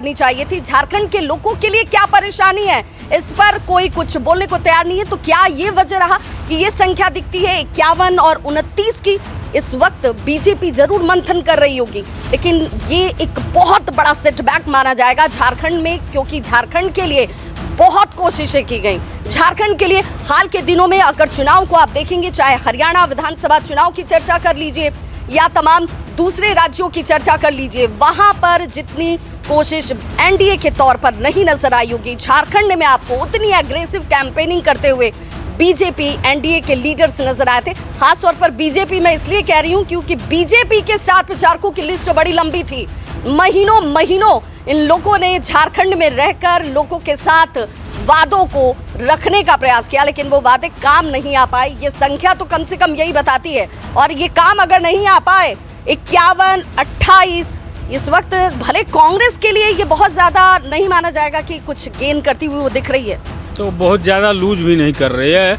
चाहिए थी। झारखंड के लोगों के लिए क्या परेशानी है, इस पर कोई कुछ बोलने को तैयार नहीं है। तो क्या ये वजह रहा कि ये संख्या दिखती है 51 और 29 की? इस वक्त बीजेपी जरूर मंथन कर रही होगी, लेकिन ये एक बहुत बड़ा सेटबैक माना जाएगा झारखंड में, क्योंकि झारखंड के लिए बहुत कोशिशें की गई। झारखंड के लिए हाल के दिनों में अगर चुनाव को आप देखेंगे, चाहे हरियाणा विधानसभा चुनाव की चर्चा कर लीजिए या तमाम दूसरे राज्यों की चर्चा कर लीजिए, वहां पर जितनी कोशिश एनडीए के तौर पर नहीं नजर आई होगी, झारखंड में आपको उतनी एग्रेसिव कैंपेनिंग करते हुए बीजेपी एनडीए के लीडर्स नजर आए थे। खासतौर पर बीजेपी मैं इसलिए कह रही हूं क्योंकि बीजेपी के स्टार प्रचारकों की लिस्ट बड़ी लंबी थी। महीनों महीनों इन लोगों ने झारखंड में रहकर लोगों के साथ वादों को रखने का प्रयास किया, लेकिन वो वादे काम नहीं आ पाए। ये संख्या तो कम से कम यही बताती है। और ये काम अगर नहीं आ पाए 51, 28, इस वक्त भले कांग्रेस के लिए ये बहुत ज्यादा नहीं माना जाएगा कि कुछ गेन करती हुई वो दिख रही है, तो बहुत ज़्यादा लूज भी नहीं कर रही है,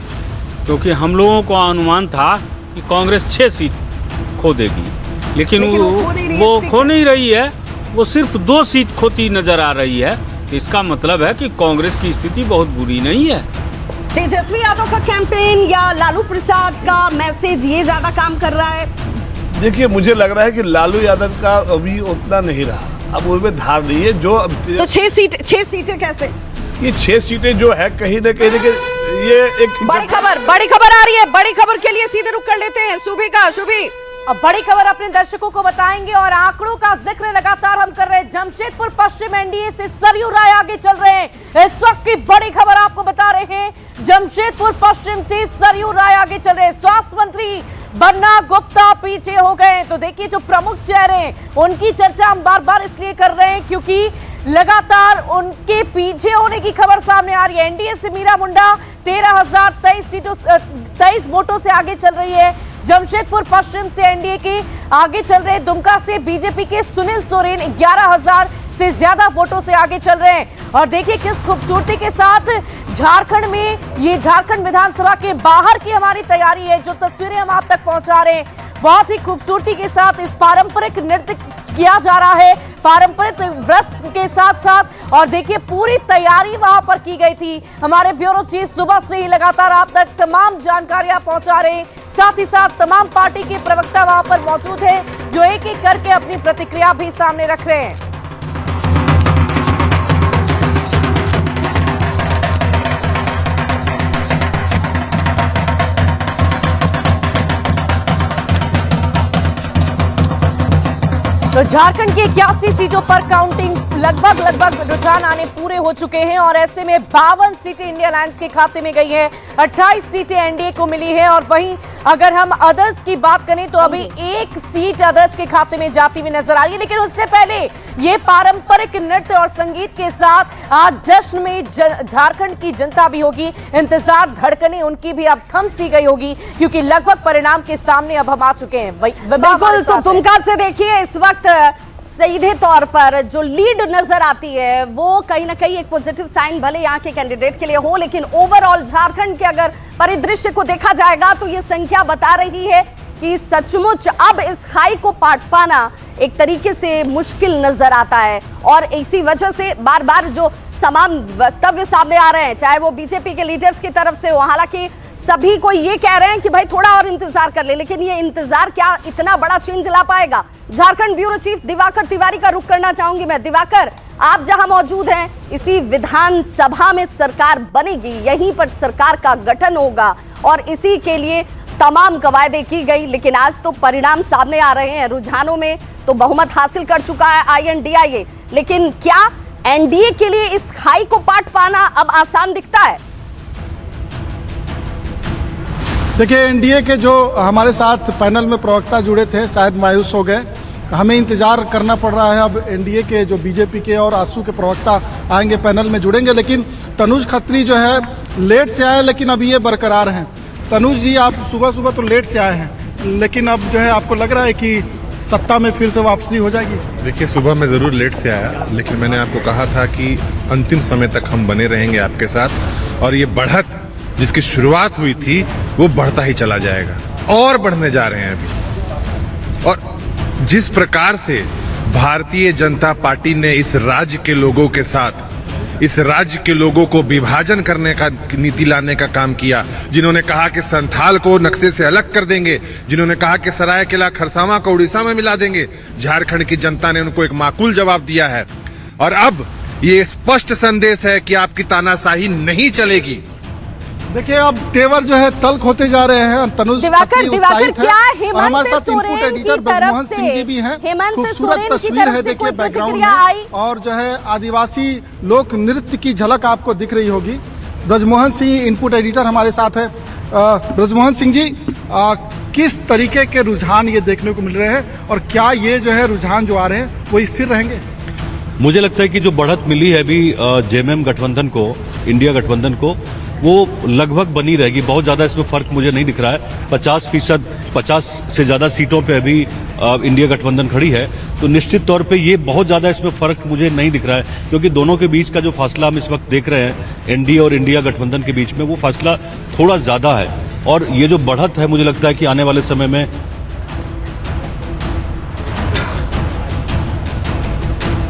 क्योंकि हम लोगों को अनुमान था कि कांग्रेस 6 सीट खो देगी, लेकिन वो खो नहीं रही है। वो सिर्फ 2 सीट खोती नजर आ रही है। तो इसका मतलब है कि कांग्रेस की स्थिति बहुत बुरी नहीं है। तेजस्वी यादव का कैंपेन या लालू प्रसाद का मैसेज ये ज्यादा काम कर रहा है? देखिए, मुझे लग रहा है कि लालू यादव का अभी उतना नहीं रहा, अब उसमें धार नहीं है। जो तो 6 सीटें कैसे? ये 6 सीटें जो है कहीं न कहीं ये एक बड़ी खबर आ रही है। बड़ी खबर के लिए सीधे रुक कर लेते हैं शुभी। अब बड़ी खबर अपने दर्शकों को बताएंगे और आंकड़ों का जिक्र लगातार हम कर रहे हैं। जमशेदपुर पश्चिम एनडीए से सरयू राय आगे चल रहे हैं। इस वक्त की बड़ी खबर आपको बता रहे हैं, जमशेदपुर पश्चिम से सरयू राय आगे चल रहे हैं। स्वास्थ्य मंत्री बन्ना गुप्ता पीछे हो गए। तो देखिए, जो प्रमुख चेहरे हैं उनकी चर्चा हम बार बार इसलिए कर रहे हैं क्योंकि लगातार उनके पीछे होने की खबर सामने आ रही है। एनडीए से मीरा मुंडा 13,023 वोटों से आगे चल रही है। जमशेदपुर पश्चिम से एनडीए के आगे चल रहे। दुमका से बीजेपी के सुनील सोरेन 11,000 से ज्यादा वोटों से आगे चल रहे हैं। और देखिए किस खूबसूरती के साथ झारखंड में, ये झारखंड विधानसभा के बाहर की हमारी तैयारी है। जो तस्वीरें हम आप तक पहुंचा रहे हैं, बहुत ही खूबसूरती के साथ इस पारंपरिक नृत्य किया जा रहा है, पारंपरिक वस्त्र के साथ साथ। और देखिए पूरी तैयारी वहां पर की गई थी। हमारे ब्यूरो चीफ सुबह से ही लगातार आप तक तमाम जानकारियां पहुंचा रहे हैं। साथ ही साथ तमाम पार्टी के प्रवक्ता वहां पर मौजूद हैं, जो एक एक करके अपनी प्रतिक्रिया भी सामने रख रहे हैं। तो झारखंड की 81 सीटों पर काउंटिंग लगभग रुझान आने पूरे हो चुके हैं और ऐसे में 52 सीटें इंडिया अलायंस के खाते में गई है, 28 सीटें एनडीए को मिली है। और वहीं अगर हम अदर्स की बात करें तो अभी 1 सीट अदर्स के खाते में जाती हुई नजर आ रही है। लेकिन उससे पहले ये पारंपरिक नृत्य और संगीत के साथ आज जश्न में झारखंड की जनता भी होगी। इंतजार धड़कने उनकी भी अब थम सी गई होगी, क्योंकि लगभग परिणाम के सामने अब हम आ चुके हैं। बिल्कुल, तो दुमका से देखिए इस वक्त सीधे तौर पर जो लीड नजर आती है वो कहीं ना कहीं एक पॉजिटिव साइन भले यहाँ के कैंडिडेट के लिए हो, लेकिन ओवरऑल झारखंड के अगर परिदृश्य को देखा जाएगा तो ये संख्या बता रही है कि सचमुच अब इस खाई को पाट पाना एक तरीके से मुश्किल नजर आता है। और इसी वजह से बार बार जो तमाम वक्तव्य सामने आ रहे हैं, चाहे वो बीजेपी के लीडर्स की तरफ से हो, हालांकि सभी को ये कह रहे हैं कि भाई थोड़ा और इंतजार कर ले, लेकिन ये इंतजार क्या इतना बड़ा चेंज ला पाएगा? झारखंड ब्यूरो चीफ दिवाकर तिवारी का रुख करना चाहूंगी मैं। दिवाकर, आप जहां मौजूद हैं, इसी विधानसभा में सरकार बनेगी, यहीं पर सरकार का गठन होगा और इसी के लिए तमाम कवायदे की गई। लेकिन आज तो परिणाम सामने आ रहे हैं। रुझानों में तो बहुमत हासिल कर चुका है INDIA, लेकिन क्या एनडीए के लिए इस खाई को पाट पाना अब आसान दिखता है? देखिए, एनडीए के जो हमारे साथ पैनल में प्रवक्ता जुड़े थे शायद मायूस हो गए। हमें इंतजार करना पड़ रहा है। अब एनडीए के जो बीजेपी के और आसू के प्रवक्ता आएंगे, पैनल में जुड़ेंगे। लेकिन तनुज खत्री जो है लेट से आए, लेकिन अभी ये बरकरार हैं। तनुज जी, आप सुबह तो लेट से आए हैं, लेकिन अब जो है आपको लग रहा है कि सत्ता में फिर से वापसी हो जाएगी? देखिए, सुबह मैं ज़रूर लेट से आया, लेकिन मैंने आपको कहा था कि अंतिम समय तक हम बने रहेंगे आपके साथ। और ये बढ़त जिसकी शुरुआत हुई थी वो बढ़ता ही चला जाएगा और बढ़ने जा रहे हैं अभी। और जिस प्रकार से भारतीय जनता पार्टी ने इस राज्य के लोगों के साथ, इस राज्य के लोगों को विभाजन करने का नीति लाने का काम किया। जिन्होंने कहा कि संथाल को नक्शे से अलग कर देंगे, जिन्होंने कहा कि सरायकेला खरसावां को उड़ीसा में मिला देंगे, झारखंड की जनता ने उनको एक माकूल जवाब दिया है। और अब ये स्पष्ट संदेश है कि आपकी तानाशाही नहीं चलेगी। देखिए, अब तेवर जो है तल्ख होते जा रहे हैं। तनुज दिवाकर उत्साहित है क्या और हेमंत हमारे साथ इनपुट सोरेन की एडिटर तरफ ब्रजमोहन से सिंह जी भी हैं। हेमंत खूबसूरत सोरेन की तस्वीर तरफ है, से देखिए कोई बैकग्राउंड प्रतिक्रिया आई? में, और जो है आदिवासी लोक नृत्य की झलक आपको दिख रही होगी। ब्रजमोहन सिंह इनपुट एडिटर हमारे साथ है। ब्रजमोहन सिंह जी, किस तरीके के रुझान ये देखने को मिल रहे हैं और क्या ये जो है रुझान जो आ रहे हैं वो स्थिर रहेंगे? मुझे लगता है कि जो बढ़त मिली है अभी जेएमएम गठबंधन को, इंडिया गठबंधन को, वो लगभग बनी रहेगी। बहुत ज़्यादा इसमें फर्क मुझे नहीं दिख रहा है। 50% 50 से ज़्यादा सीटों पे अभी इंडिया गठबंधन खड़ी है, तो निश्चित तौर पे ये बहुत ज़्यादा इसमें फर्क मुझे नहीं दिख रहा है, क्योंकि दोनों के बीच का जो फासला हम इस वक्त देख रहे हैं, एनडीए और इंडिया गठबंधन के बीच में, वो फासला थोड़ा ज़्यादा है। और ये जो बढ़त है, मुझे लगता है कि आने वाले समय में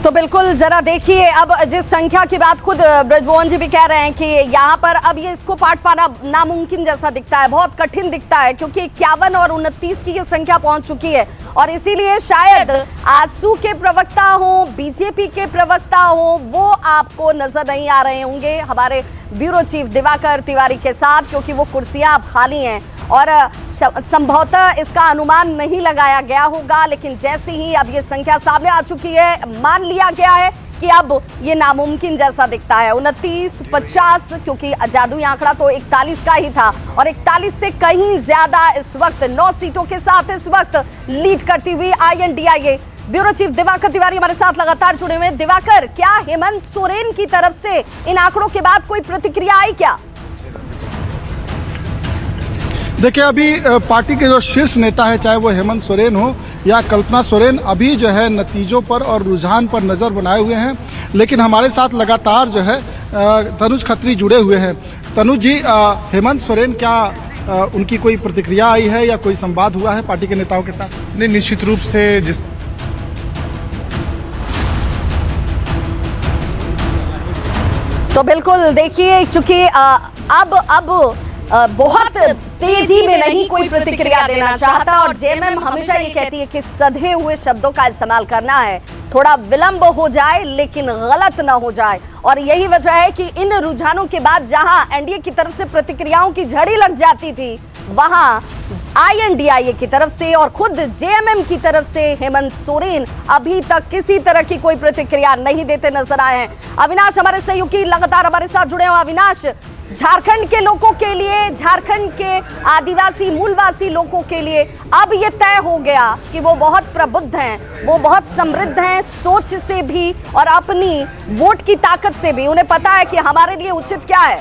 तो बिल्कुल जरा देखिए, अब जिस संख्या की बात खुद ब्रजमोहन जी भी कह रहे हैं कि यहाँ पर अब ये इसको पाट पाना नामुमकिन जैसा दिखता है, बहुत कठिन दिखता है, क्योंकि 51 और 29 की ये संख्या पहुंच चुकी है। और इसीलिए शायद आजसू के प्रवक्ता हो, बीजेपी के प्रवक्ता हो, वो आपको नजर नहीं आ रहे होंगे हमारे ब्यूरो चीफ दिवाकर तिवारी के साथ, क्योंकि वो कुर्सियां अब खाली हैं और संभवतः इसका अनुमान नहीं लगाया गया होगा। लेकिन जैसे ही अब ये संख्या सामने आ चुकी है, मान लिया गया है कि अब ये नामुमकिन जैसा दिखता है। 29, 50, क्योंकि जादुई आंकड़ा तो 41 का ही था, और 41 से कहीं ज्यादा इस वक्त 9 सीटों के साथ इस वक्त लीड करती हुई INDIA। Bureau chief Diwakar Tiwari हमारे साथ लगातार जुड़े हुए हैं। दिवाकर, क्या हेमंत सोरेन की तरफ से इन आंकड़ों के बाद कोई प्रतिक्रिया आई क्या? देखिए, अभी पार्टी के जो शीर्ष नेता है, चाहे वो हेमंत सोरेन हो या कल्पना सोरेन, अभी जो है नतीजों पर और रुझान पर नज़र बनाए हुए हैं। लेकिन हमारे साथ लगातार जो है तनुज खत्री जुड़े हुए हैं। तनुज जी, हेमंत सोरेन, क्या उनकी कोई प्रतिक्रिया आई है या कोई संवाद हुआ है पार्टी के नेताओं के साथ? नहीं, निश्चित रूप से जिस तो बिल्कुल देखिए, चूंकि अब बहुत तेजी में नहीं कोई प्रतिक्रिया देना चाहता, और जेएमएम हमेशा ये कहती है कि सधे हुए शब्दों का इस्तेमाल करना है, थोड़ा विलंब हो जाए लेकिन गलत ना हो जाए। और यही वजह है कि इन रुझानों के बाद जहां एनडीए की तरफ से प्रतिक्रियाओं की झड़ी लग जाती थी, वहां INDIA की तरफ से और खुद जेएमएम की तरफ से हेमंत सोरेन अभी तक किसी तरह की कोई प्रतिक्रिया नहीं देते नजर आए हैं। अविनाश हमारे सहयोगी लगातार हमारे साथ जुड़े हैं। अविनाश, झारखंड के लोगों के लिए, झारखंड के आदिवासी मूलवासी लोगों के लिए अब ये तय हो गया कि वो बहुत प्रबुद्ध हैं, वो बहुत समृद्ध हैं, सोच से भी और अपनी वोट की ताकत से भी। उन्हें पता है कि हमारे लिए उचित क्या है।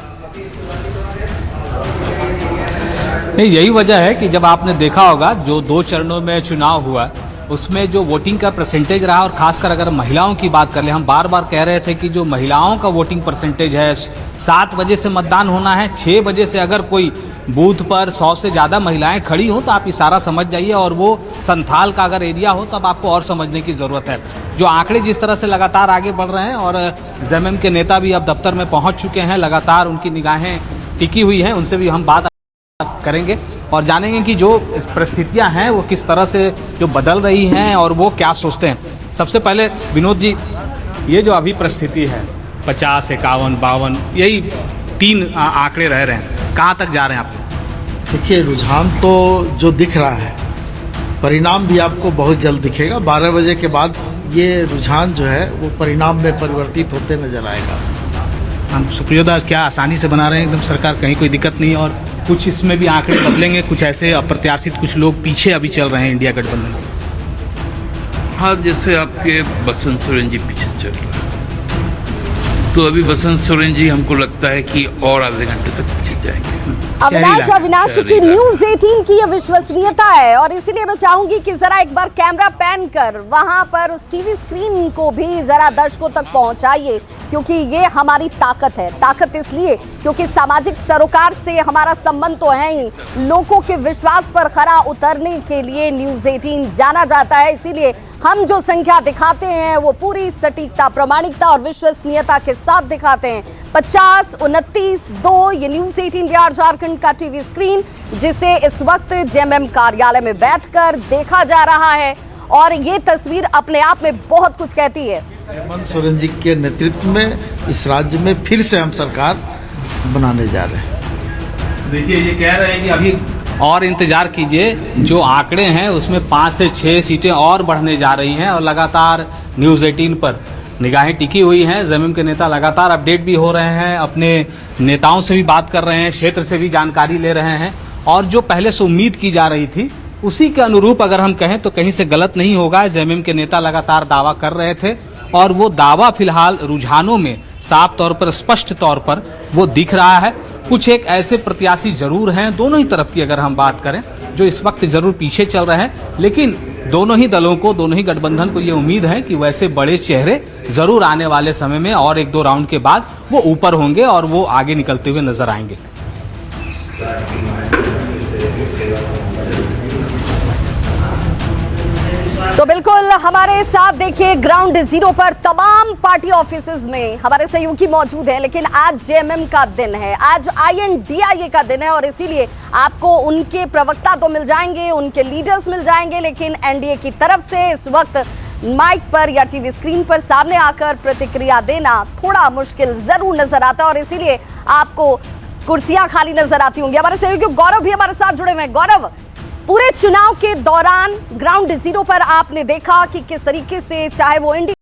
नहीं, यही वजह है कि जब आपने देखा होगा जो 2 चरणों में चुनाव हुआ, उसमें जो वोटिंग का परसेंटेज रहा, और खासकर अगर महिलाओं की बात कर ले, हम बार बार कह रहे थे कि जो महिलाओं का वोटिंग परसेंटेज है, 7 बजे से मतदान होना है, 6 बजे से अगर कोई बूथ पर 100 से ज़्यादा महिलाएं खड़ी हों तो आप इशारा समझ जाइए, और वो संथाल का अगर एरिया हो तब आपको और समझने की ज़रूरत है। जो आंकड़े जिस तरह से लगातार आगे बढ़ रहे हैं, और जेएमएम के नेता भी अब दफ्तर में पहुँच चुके हैं, लगातार उनकी निगाहें टिकी हुई हैं, उनसे भी हम बात करेंगे और जानेंगे कि जो परिस्थितियां हैं वो किस तरह से जो बदल रही हैं और वो क्या सोचते हैं। सबसे पहले विनोद जी, ये जो अभी परिस्थिति है 50, 51, 52, यही 3 आंकड़े रह रहे हैं, कहाँ तक जा रहे हैं आप? देखिए, रुझान तो जो दिख रहा है, परिणाम भी आपको बहुत जल्द दिखेगा। 12 बजे के बाद ये रुझान जो है वो परिणाम में परिवर्तित होते नजर आएगा। हम सुप्रियोदा क्या आसानी से बना रहे हैं एकदम सरकार, कहीं कोई दिक्कत नहीं, और कुछ इसमें भी आंकड़े बदलेंगे, कुछ ऐसे अप्रत्याशित कुछ लोग पीछे अभी चल रहे हैं इंडिया गठबंधन। हाँ, जैसे आपके बसंत सोरेन जी पीछे चल रहे हैं, तो अभी बसंत सोरेन जी हमको लगता है कि और आधे घंटे तक पीछे जाएंगे। अविनाश की न्यूज़ 18 की ये विश्वसनीयता है, और इसीलिए मैं चाहूंगी कि जरा एक बार कैमरा पैन कर वहां पर उस टीवी स्क्रीन को भी जरा दर्शकों तक पहुंचाइए, क्योंकि ये हमारी ताकत है। ताकत इसलिए क्योंकि सामाजिक सरोकार से हमारा संबंध तो है ही, लोगों के विश्वास पर खरा उतरने के लिए न्यूज़ 18 जाना जाता है। इसीलिए हम जो संख्या दिखाते हैं वो पूरी सटीकता, प्रामाणिकता और विश्वसनीयता के साथ दिखाते हैं। 50, 29, 2 ये न्यूज़ 18 बिहार झारखंड का टीवी स्क्रीन, जिसे इस वक्त जेएमएम कार्यालय में बैठकर देखा जा रहा है और ये तस्वीर अपने आप में बहुत कुछ कहती है। हेमंत सोरेन जी के नेतृत्व में इस राज्य में फिर से हम सरकार बनाने जा रहे हैं। देखिए, ये कह रहे हैं कि अभी और इंतजार कीजिए, जो आंकड़े हैं उसमें 5 से 6 सीटें और बढ़ने जा रही हैं और लगातार न्यूज़ 18 पर निगाहें टिकी हुई हैं। जेएमएम के नेता लगातार अपडेट भी हो रहे हैं, अपने नेताओं से भी बात कर रहे हैं, क्षेत्र से भी जानकारी ले रहे हैं और जो पहले से उम्मीद की जा रही थी उसी के अनुरूप अगर हम कहें तो कहीं से गलत नहीं होगा। जेएमएम के नेता लगातार दावा कर रहे थे और वो दावा फिलहाल रुझानों में साफ तौर पर, स्पष्ट तौर पर वो दिख रहा है। कुछ एक ऐसे प्रत्याशी जरूर हैं दोनों ही तरफ की अगर हम बात करें, जो इस वक्त जरूर पीछे चल रहे हैं, लेकिन दोनों ही दलों को, दोनों ही गठबंधन को ये उम्मीद है कि वैसे बड़े चेहरे जरूर आने वाले समय में और 1-2 राउंड के बाद वो ऊपर होंगे और वो आगे निकलते हुए नजर आएंगे। तो बिल्कुल हमारे साथ देखिए ग्राउंड जीरो पर तमाम पार्टी ऑफिसेज में हमारे सहयोगी मौजूद हैं, लेकिन आज जेएमएम का दिन है, आज INDIA का दिन है और इसीलिए आपको उनके प्रवक्ता तो मिल जाएंगे, उनके लीडर्स मिल जाएंगे, लेकिन एनडीए की तरफ से इस वक्त माइक पर या टीवी स्क्रीन पर सामने आकर प्रतिक्रिया देना थोड़ा मुश्किल जरूर नजर आता है और इसीलिए आपको कुर्सियां खाली नजर आती होंगी। हमारे सहयोगी गौरव भी हमारे साथ जुड़े हुए हैं। गौरव, पूरे चुनाव के दौरान ग्राउंड जीरो पर आपने देखा कि किस तरीके से चाहे वो इंडिया